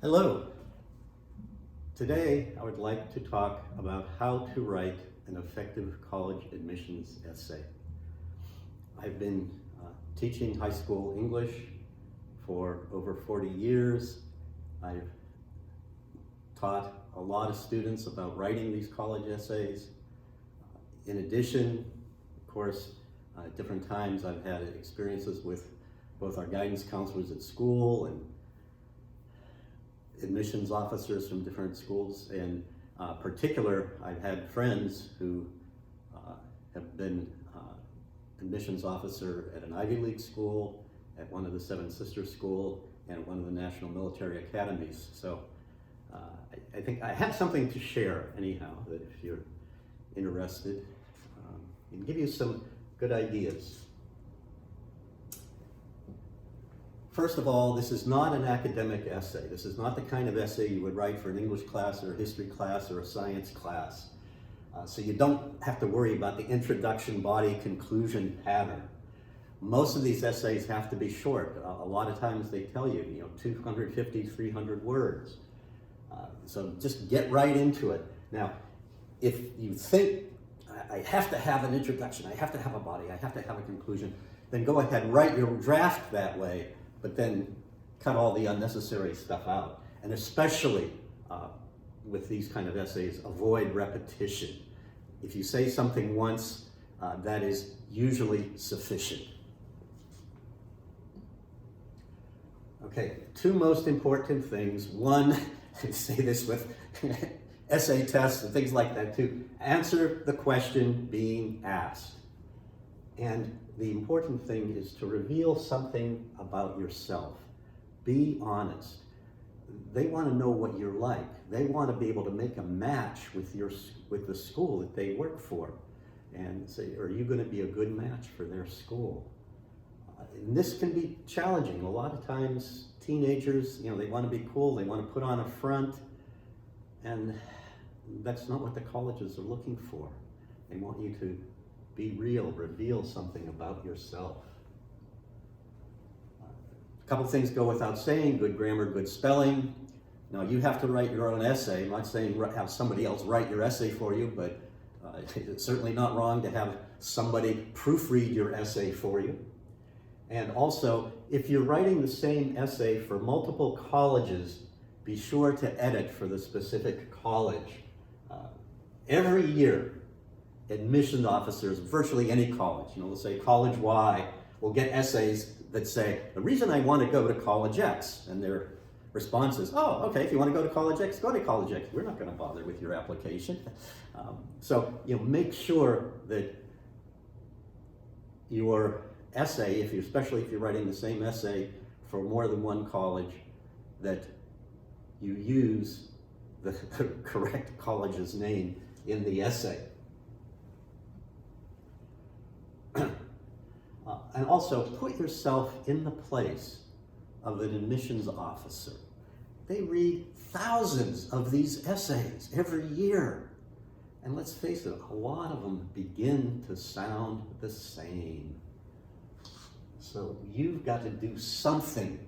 Hello. Today I would like to talk about how to write an effective college admissions essay. I've been teaching high school English for over 40 years. I've taught a lot of students about writing these college essays. In addition, of course, at different times I've had experiences with both our guidance counselors at school and admissions officers from different schools. In particular, I've had friends who have been admissions officer at an Ivy League school, at one of the Seven Sisters School, and one of the National Military Academies. So I think I have something to share anyhow, that if you're interested, and give you some good ideas. First of all, this is not an academic essay. This is not the kind of essay you would write for an English class or a history class or a science class. So you don't have to worry about the introduction, body, conclusion pattern. Most of these essays have to be short. A lot of times they tell you, 250, 300 words. So just get right into it. Now, if you think, I have to have an introduction, I have to have a body, I have to have a conclusion, then go ahead, write your draft that way, but then cut all the unnecessary stuff out. And especially with these kind of essays, avoid repetition. If you say something once, that is usually sufficient. Okay, two most important things. One, I say this with essay tests and things like that too. Answer the question being asked. And the important thing is to reveal something about yourself. Be honest. They want to know what you're like. They want to be able to make a match with the school that they work for, and say, are you going to be a good match for their school? And this can be challenging. A lot of times teenagers, they want to be cool, they want to put on a front, and that's not what the colleges are looking for. They want you to be real, reveal something about yourself. A couple things go without saying: good grammar, good spelling. Now, you have to write your own essay. I'm not saying have somebody else write your essay for you, but it's certainly not wrong to have somebody proofread your essay for you. And also, if you're writing the same essay for multiple colleges, be sure to edit for the specific college. Every year, admission officers, virtually any college, let's say College Y, will get essays that say, the reason I want to go to College X, and their response is, oh, okay, if you want to go to College X, go to College X. We're not going to bother with your application. So make sure that your essay, especially if you're writing the same essay for more than one college, that you use the correct college's name in the essay. And also, put yourself in the place of an admissions officer. They read thousands of these essays every year. And let's face it, a lot of them begin to sound the same. So you've got to do something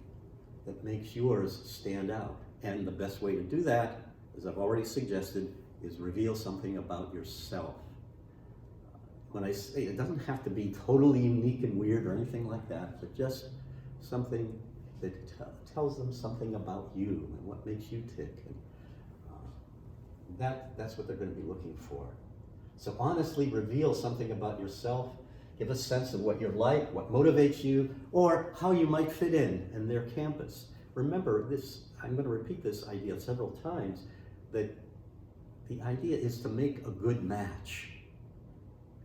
that makes yours stand out. And the best way to do that, as I've already suggested, is reveal something about yourself. When I say it doesn't have to be totally unique and weird or anything like that, but just something that tells them something about you and what makes you tick. And that's what they're going to be looking for. So honestly reveal something about yourself. Give a sense of what you're like, what motivates you, or how you might fit in their campus. Remember this, I'm going to repeat this idea several times, that the idea is to make a good match.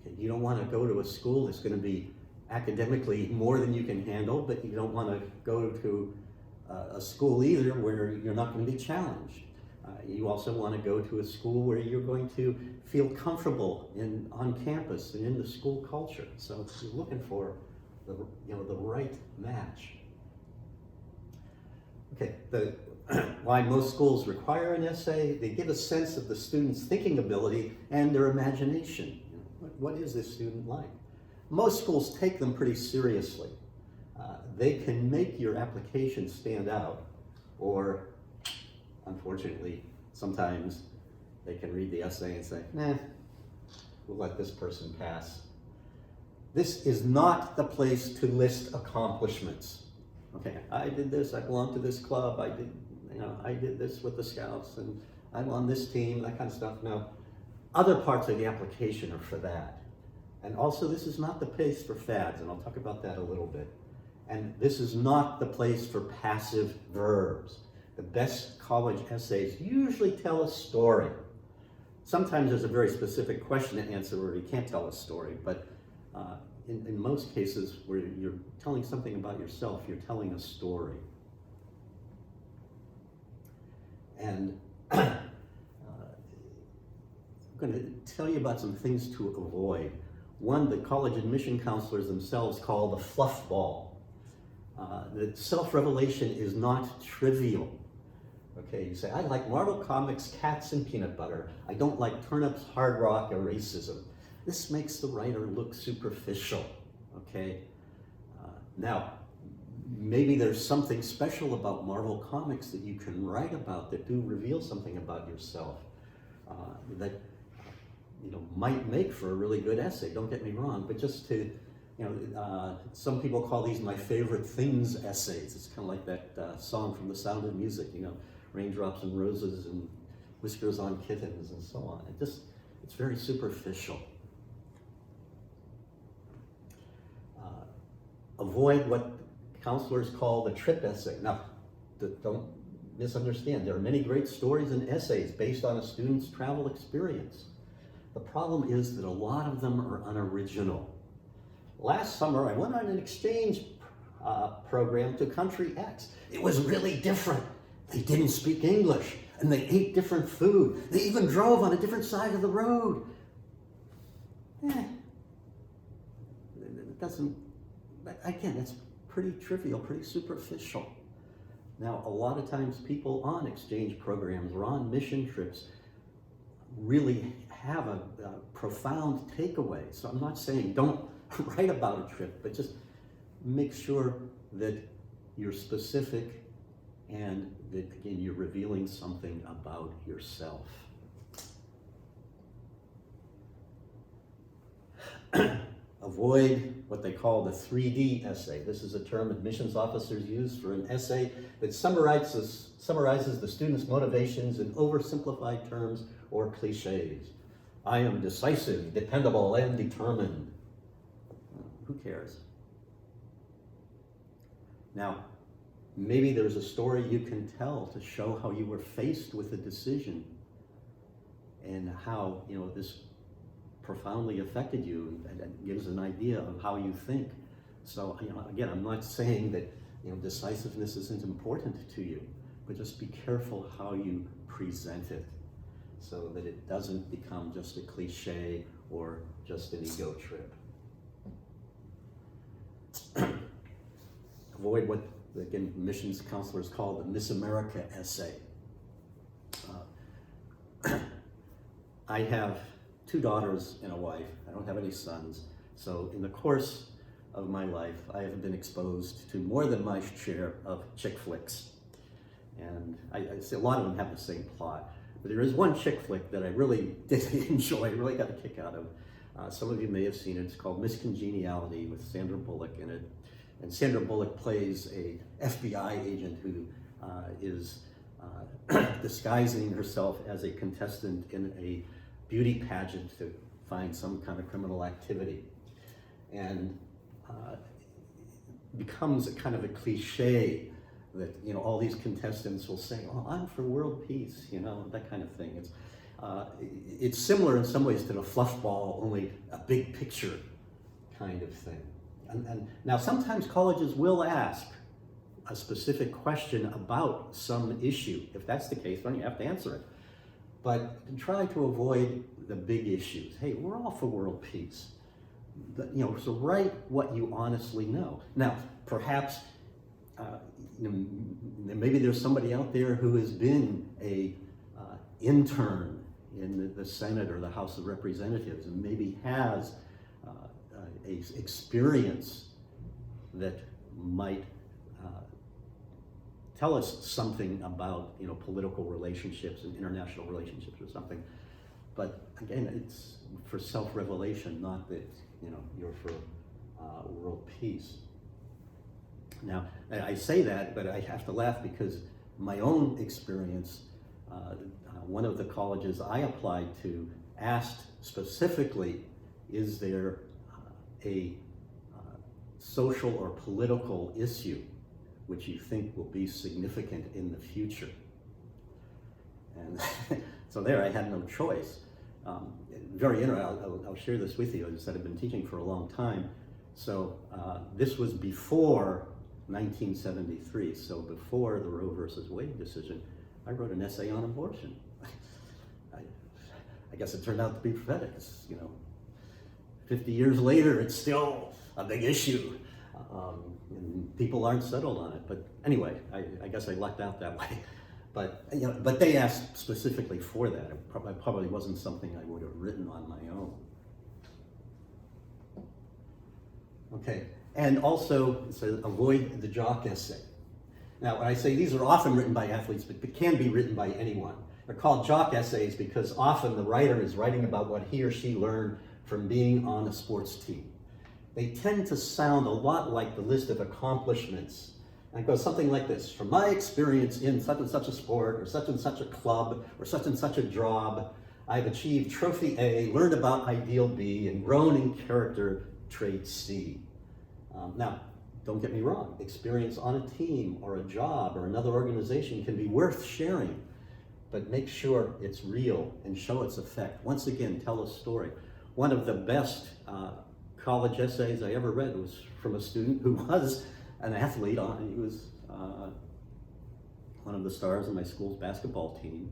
Okay, you don't want to go to a school that's going to be academically more than you can handle, but you don't want to go to a school either where you're not going to be challenged. You also want to go to a school where you're going to feel comfortable on campus and in the school culture. So you're looking for the right match. Okay, why most schools require an essay: they give a sense of the student's thinking ability and their imagination. What is this student like? Most schools take them pretty seriously. They can make your application stand out, or unfortunately, sometimes they can read the essay and say, nah, we'll let this person pass. This is not the place to list accomplishments. Okay, I did this, I belong to this club, I did this with the Scouts, and I'm on this team, that kind of stuff. No, other parts of the application are for that. And also, this is not the place for fads, and I'll talk about that a little bit. And this is not the place for passive verbs. The best college essays usually tell a story. Sometimes there's a very specific question to answer where you can't tell a story, but in most cases where you're telling something about yourself, you're telling a story. And I'm going to tell you about some things to avoid. One, the college admission counselors themselves call the fluff ball. The self-revelation is not trivial. Okay, you say, I like Marvel Comics, cats, and peanut butter. I don't like turnips, hard rock, or racism. This makes the writer look superficial, okay? Now, maybe there's something special about Marvel Comics that you can write about that do reveal something about yourself that might make for a really good essay, don't get me wrong, but just to, some people call these my favorite things essays. It's kind of like that song from The Sound of Music, raindrops and roses and whiskers on kittens and so on. It's very superficial. Avoid what counselors call the trip essay. Now, don't misunderstand. There are many great stories and essays based on a student's travel experience. The problem is that a lot of them are unoriginal. Last summer, I went on an exchange program to country X. It was really different. They didn't speak English, and they ate different food. They even drove on a different side of the road. It doesn't, again, that's pretty trivial, pretty superficial. Now, a lot of times people on exchange programs or on mission trips really have a profound takeaway. So I'm not saying don't write about a trip, but just make sure that you're specific and that, again, you're revealing something about yourself. Avoid what they call the 3D essay. This is a term admissions officers use for an essay that summarizes the student's motivations in oversimplified terms or cliches. I am decisive, dependable, and determined. Who cares? Now, maybe there's a story you can tell to show how you were faced with a decision and how, this profoundly affected you, and gives an idea of how you think. So, again, I'm not saying that, decisiveness isn't important to you, but just be careful how you present it so that it doesn't become just a cliche or just an ego trip. Avoid what, again, missions counselors call the Miss America essay. I have 2 daughters and a wife. I don't have any sons. So in the course of my life, I have been exposed to more than my share of chick flicks. And I see a lot of them have the same plot. But there is one chick flick that I really did enjoy, really got a kick out of. Some of you may have seen it. It's called Miss Congeniality with Sandra Bullock in it. And Sandra Bullock plays a FBI agent who is disguising herself as a contestant in a beauty pageant to find some kind of criminal activity. And becomes a kind of a cliche that, all these contestants will say, oh, I'm for world peace, that kind of thing. It's similar in some ways to the fluff ball, only a big picture kind of thing. And now sometimes colleges will ask a specific question about some issue. If that's the case, then you have to answer it. But try to avoid the big issues. Hey, we're all for world peace. So write what you honestly know. Now, perhaps maybe there's somebody out there who has been a intern in the Senate or the House of Representatives and maybe has a experience that might tell us something about, political relationships and international relationships or something. But again, it's for self-revelation, not that, you're for world peace. Now, I say that, but I have to laugh because my own experience, one of the colleges I applied to asked specifically, is there a social or political issue which you think will be significant in the future? And so there I had no choice. Very interesting, I'll share this with you. As I said, I've been teaching for a long time. So this was before 1973, so before the Roe versus Wade decision. I wrote an essay on abortion. I guess it turned out to be prophetic. It's, 50 years later, it's still a big issue. And people aren't settled on it. But anyway, I guess I lucked out that way. But but they asked specifically for that. It probably wasn't something I would have written on my own. Okay, and also it says avoid the Jock essay. Now, when I say these are often written by athletes, but they can be written by anyone. They're called Jock essays because often the writer is writing about what he or she learned from being on a sports team. They tend to sound a lot like the list of accomplishments. And it goes something like this: from my experience in such and such a sport, or such and such a club, or such and such a job, I've achieved trophy A, learned about ideal B, and grown in character trait C. Now, don't get me wrong, experience on a team or a job or another organization can be worth sharing, but make sure it's real and show its effect. Once again, tell a story. One of the best college essays I ever read was from a student who was an athlete. He was one of the stars of my school's basketball team.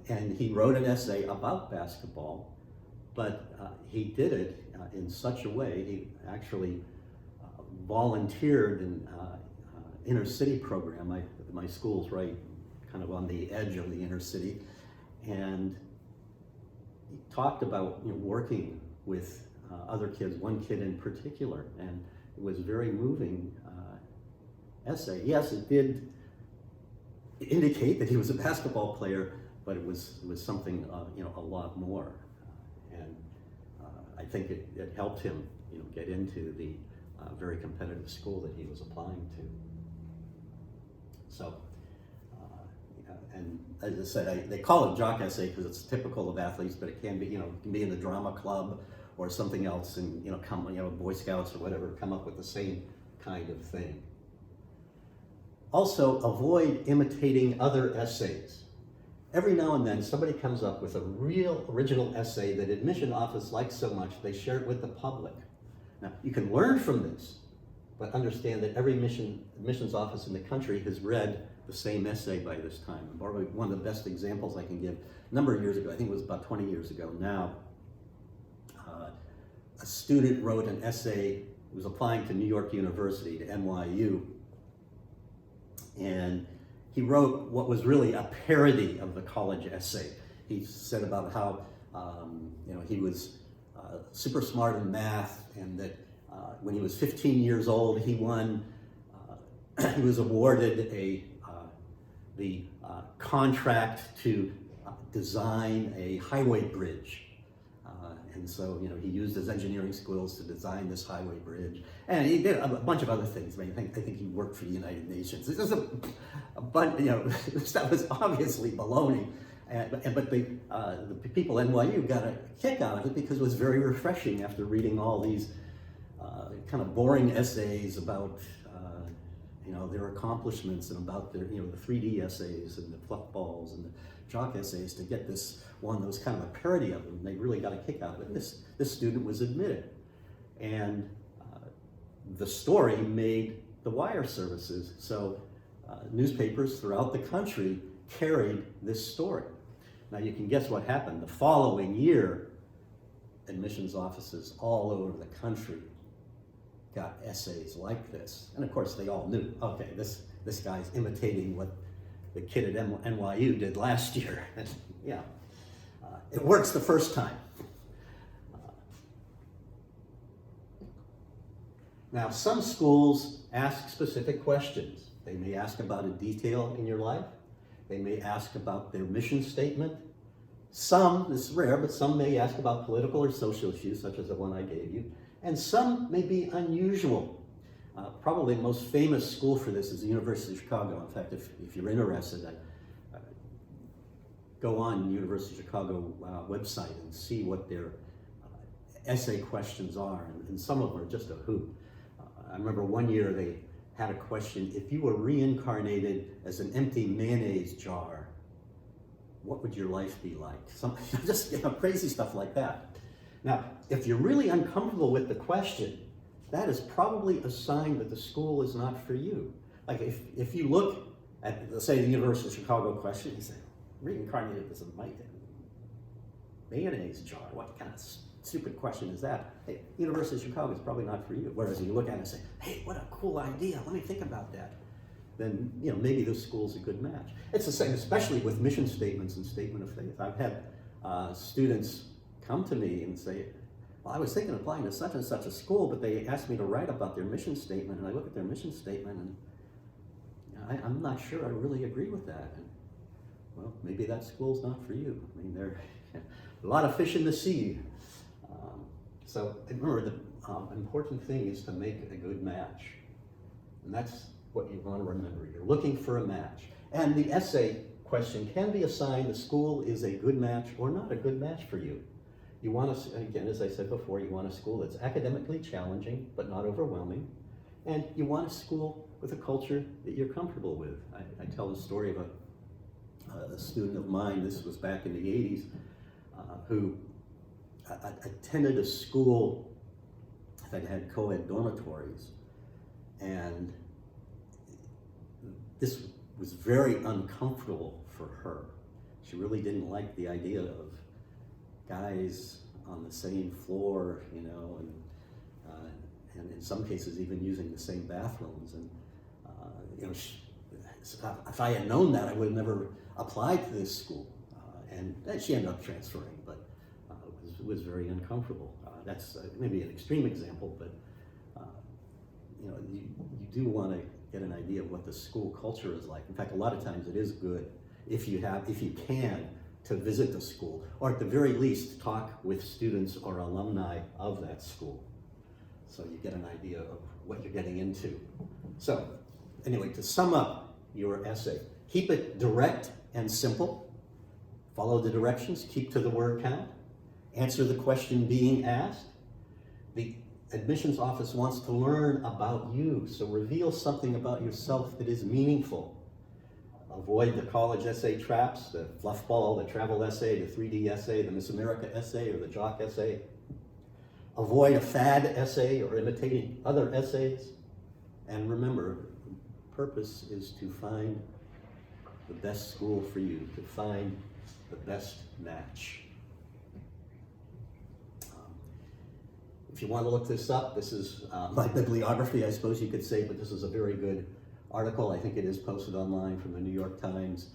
And he wrote an essay about basketball, but he did it in such a way. He actually volunteered in inner city program. My school's right kind of on the edge of the inner city. And he talked about working with other kids, one kid in particular, and it was a very moving essay. Yes, it did indicate that he was a basketball player, but it was something a lot more. And I think it helped him get into the very competitive school that he was applying to. So, and as I said, they call it Jock essay because it's typical of athletes, but it can be, it can be in a drama club or something else, and Boy Scouts or whatever, come up with the same kind of thing. Also, avoid imitating other essays. Every now and then, somebody comes up with a real original essay that admission office likes so much, they share it with the public. Now, you can learn from this, but understand that every admissions office in the country has read the same essay by this time. Probably one of the best examples I can give, a number of years ago, I think it was about 20 years ago now, a student wrote an essay, he was applying to New York University, to NYU, and he wrote what was really a parody of the college essay. He said about how he was super smart in math, and that when he was 15 years old, he won. He was awarded the contract to design a highway bridge, and so he used his engineering skills to design this highway bridge, and he did a bunch of other things. I think he worked for the United Nations. This is that was obviously baloney. But the people at NYU got a kick out of it because it was very refreshing after reading all these kind of boring essays about their accomplishments and about their the 3D essays and the fluff balls and the Jock essays, to get this one that was kind of a parody of them. They really got a kick out of it. And this student was admitted, and the story made the wire services. So newspapers throughout the country carried this story. Now you can guess what happened. The following year, admissions offices all over the country got essays like this. And of course they all knew, okay, this guy's imitating what the kid at NYU did last year. And yeah, it works the first time. Now some schools ask specific questions. They may ask about a detail in your life. They may ask about their mission statement. Some, this is rare, but some may ask about political or social issues, such as the one I gave you. And some may be unusual. Probably the most famous school for this is the University of Chicago. In fact, if you're interested, go on the University of Chicago website and see what their essay questions are, and some of them are just a hoot. I remember one year they had a question: if you were reincarnated as an empty mayonnaise jar, what would your life be like? Just crazy stuff like that. Now, if you're really uncomfortable with the question, that is probably a sign that the school is not for you. Like if you look at, let's say, the University of Chicago question, you say, reincarnated as a mayonnaise jar, what kind of stupid question is that? Hey, University of Chicago is probably not for you. Whereas you look at it and say, hey, what a cool idea, let me think about that. Then maybe this school's a good match. It's the same, especially with mission statements and statement of faith. I've had students come to me and say, well, I was thinking of applying to such and such a school, but they asked me to write about their mission statement, and I look at their mission statement and I'm not sure I really agree with that. And, well, maybe that school's not for you. I mean, there are a lot of fish in the sea. So remember, the important thing is to make a good match. And that's what you want to remember. You're looking for a match. And the essay question can be a sign the school is a good match or not a good match for you. You want to, again, as I said before, you want a school that's academically challenging but not overwhelming. And you want a school with a culture that you're comfortable with. I tell the story of a student of mine, this was back in the 80s, who attended a school that had co-ed dormitories. And this was very uncomfortable for her. She really didn't like the idea of guys on the same floor, and in some cases even using the same bathrooms. And if I had known that, I would have never applied to this school. And she ended up transferring, but it was very uncomfortable. That's maybe an extreme example, but you do want to get an idea of what the school culture is like. In fact, a lot of times it is good if you can, to visit the school, or at the very least talk with students or alumni of that school, so you get an idea of what you're getting into. So anyway, to sum up your essay, keep it direct and simple. Follow the directions, keep to the word count, answer the question being asked. The admissions office wants to learn about you, so reveal something about yourself that is meaningful. Avoid the college essay traps, the fluff ball, the travel essay, the 3D essay, the Miss America essay, or the Jock essay. Avoid a fad essay or imitating other essays. And remember, the purpose is to find the best school for you, to find the best match. If you want to look this up, this is my bibliography, I suppose you could say, but this is a very good article. I think it is posted online from the New York Times.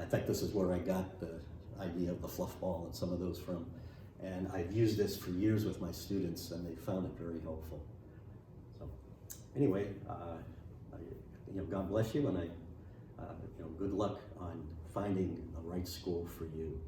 In fact, this is where I got the idea of the fluff ball and some of those from. And I've used this for years with my students, and they found it very helpful. So anyway, God bless you, and good luck on finding the right school for you.